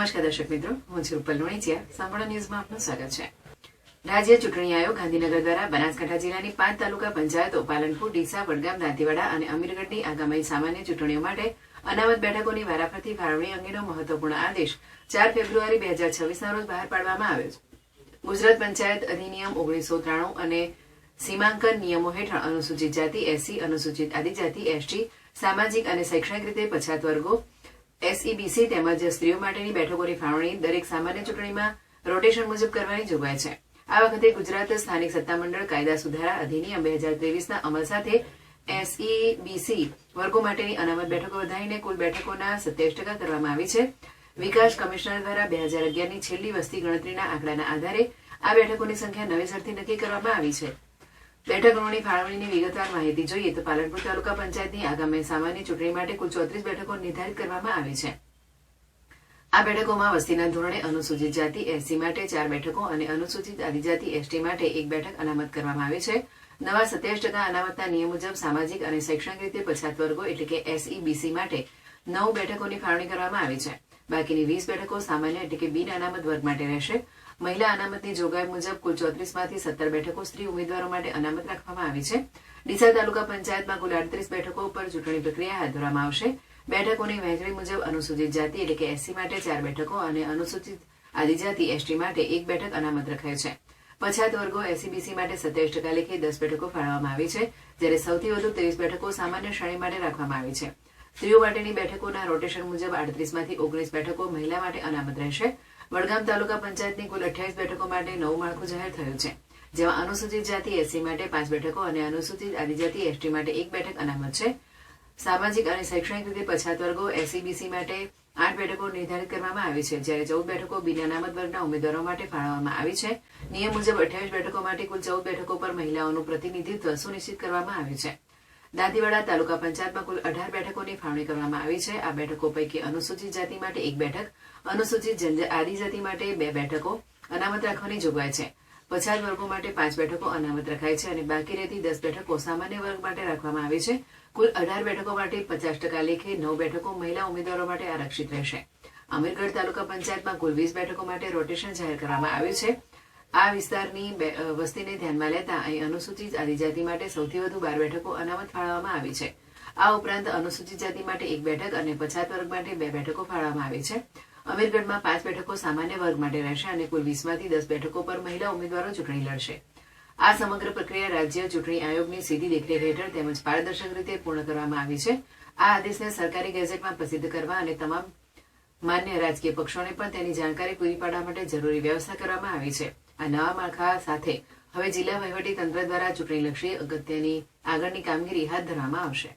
નમસ્કાર દર્શક મિત્રો, હું છું રૂપલ લુણીચિયા. સાંભળો ન્યૂઝમાં આપનું સ્વાગત છે. રાજ્ય ચૂંટણી આયોગ ગાંધીનગર દ્વારા બનાસકાંઠા જિલ્લાની 5 તાલુકા પંચાયતો પાલનપુર, ડીસા, વડગામ, દાંતીવાડા અને અમીરગઢની આગામી સામાન્ય ચૂંટણીઓ માટે અનામત બેઠકોની વારાફરતી ફાળવણી અંગેનો મહત્વપૂર્ણ આદેશ 4 ફેબ્રુઆરી 2026ના રોજ બહાર પાડવામાં આવ્યો છે. ગુજરાત પંચાયત અધિનિયમ 1993 અને સીમાંકન નિયમો હેઠળ અનુસૂચિત જાતિ એસસી, અનુસૂચિત આદિજાતિ એસટી, સામાજિક અને શૈક્ષણિક રીતે પછાત વર્ગો SEBC તેમજ સ્ત્રીઓ માટેની બેઠકોની ફાળવણી દરેક સામાન્ય ચૂંટણીમાં રોટેશન મુજબ કરવાની જોગવાઈ છે. આ વખતે ગુજરાત સ્થાનિક સત્તામંડળ કાયદા સુધારા અધિનિયમ 2023ના અમલ સાથે SEBC વર્ગો માટેની અનામત બેઠકો વધારીને કુલ બેઠકોના 27% કરવામાં આવી છે. વિકાસ કમિશનર દ્વારા 2011ની છેલ્લી વસ્તી ગણતરીના આંકડાના આધારે આ બેઠકોની સંખ્યા નવેસરથી નક્કી કરવામાં આવી છે. બેઠકોની ફાળવણીની વિગતવાર માહિતી જોઈએ તો પાલનપુર તાલુકા પંચાયતની આગામી સામાન્ય ચૂંટણી માટે કુલ 34 બેઠકો નિર્ધારિત કરવામાં આવી છે. આ બેઠકોમાં વસ્તીના ધોરણે અનુસૂચિત જાતિ SC માટે 4 બેઠકો અને અનુસૂચિત આદિજાતિ ST માટે 1 બેઠક અનામત કરવામાં આવી છે. નવા 27% અનામતના નિયમ મુજબ સામાજિક અને શૈક્ષણિક રીતે પછાત વર્ગો એટલે કે SEBC માટે 9 બેઠકોની ફાળવણી કરવામાં આવી છે. બાકીની 20 બેઠકો સામાન્ય એટલે કે બિન અનામત વર્ગ માટે રહેશે. મહિલા અનામતની જોગવાઈ મુજબ કુલ 34માંથી 17 બેઠકો સ્ત્રી ઉમેદવારો માટે અનામત રાખવામાં આવી છે. ડીસા તાલુકા પંચાયતમાં કુલ 38 બેઠકો પર ચૂંટણી પ્રક્રિયા હાથ ધરવામાં આવશે. બેઠકોની વહેંચણી મુજબ અનુસૂચિત જાતિ એટલે કે SC માટે 4 બેઠકો અને અનુસૂચિત આદિજાતિ ST માટે 1 બેઠક અનામત રખાય છે. પછાત વર્ગો SEBC માટે 27% લેખે 10 બેઠકો ફાળવવામાં આવી છે, જ્યારે સૌથી વધુ 23 બેઠકો સામાન્ય શ્રેણી માટે રાખવામાં આવી છે. સ્ત્રીઓ માટેની બેઠકોના રોટેશન મુજબ 38માંથી 19 બેઠકો મહિલા માટે અનામત રહેશે. વડગામ તાલુકા પંચાયતની કુલ 28 બેઠકો માટે નવું માળખું જાહેર થયું છે, જેમાં અનુસૂચિત જાતિ SC માટે 5 બેઠકો અને અનુસૂચિત આદિજાતિ ST માટે 1 બેઠક અનામત છે. સામાજિક અને શૈક્ષણિક રીતે પછાત વર્ગો SEBC માટે 8 બેઠકો નિર્ધારિત કરવામાં આવી છે, જ્યારે 14 બેઠકો બિન અનામત વર્ગના ઉમેદવારો માટે ફાળવવામાં આવી છે. નિયમ મુજબ 28 બેઠકો માટે કુલ 14 બેઠકો પર મહિલાઓનું પ્રતિનિધિત્વ સુનિશ્ચિત કરવામાં આવ્યું છે. દાંતીવાડા તાલુકા પંચાયતમાં કુલ 18 બેઠકોની ફાળવણી કરવામાં આવી છે. આ બેઠકો પૈકી અનુસૂચિત જાતિ માટે 1 બેઠક, અનુસૂચિત આદિજાતિ માટે 2 બેઠકો અનામત રાખવાની જોગવાઈ છે. પછાત વર્ગો માટે 5 બેઠકો અનામત રખાય છે અને બાકી રહેતી 10 બેઠકો સામાન્ય વર્ગ માટે રાખવામાં આવી છે. કુલ 18 બેઠકો માટે 50% લેખે 9 બેઠકો મહિલા ઉમેદવારો માટે આરક્ષિત રહેશે. અમીરગઢ તાલુકા પંચાયતમાં કુલ 20 બેઠકો માટે રોટેશન જાહેર કરવામાં આવ્યું છે. આ વિસ્તારની વસ્તીને ધ્યાનમાં લેતા અહીં અનુસૂચિત આદિજાતિ માટે સૌથી વધુ 12 બેઠકો અનામત ફાળવવામાં આવી છે. આ ઉપરાંત અનુસૂચિત જાતિ માટે 1 બેઠક અને પછાત વર્ગ માટે 2 બેઠકો ફાળવવામાં આવી છે. અમીરગઢમાં 5 બેઠકો સામાન્ય વર્ગ માટે રહેશે અને કુલ 20માંથી 10 બેઠકો પર મહિલા ઉમેદવારો ચૂંટણી લડશે. આ સમગ્ર પ્રક્રિયા રાજ્ય ચૂંટણી આયોગની સીધી દેખરેખ હેઠળ તેમજ પારદર્શક રીતે પૂર્ણ કરવામાં આવી છે. આ આદેશને સરકારી ગેઝેટમાં પ્રસિદ્ધ કરવા અને તમામ માન્ય રાજકીય પક્ષોને પણ તેની જાણકારી પૂરી પાડવા માટે જરૂરી વ્યવસ્થા કરવામાં આવી છે. આ નવા માળખા સાથે હવે જિલ્લા વહીવટી તંત્ર દ્વારા ચૂંટણીલક્ષી અગત્યની આગળની કામગીરી હાથ ધરવામાં આવશે.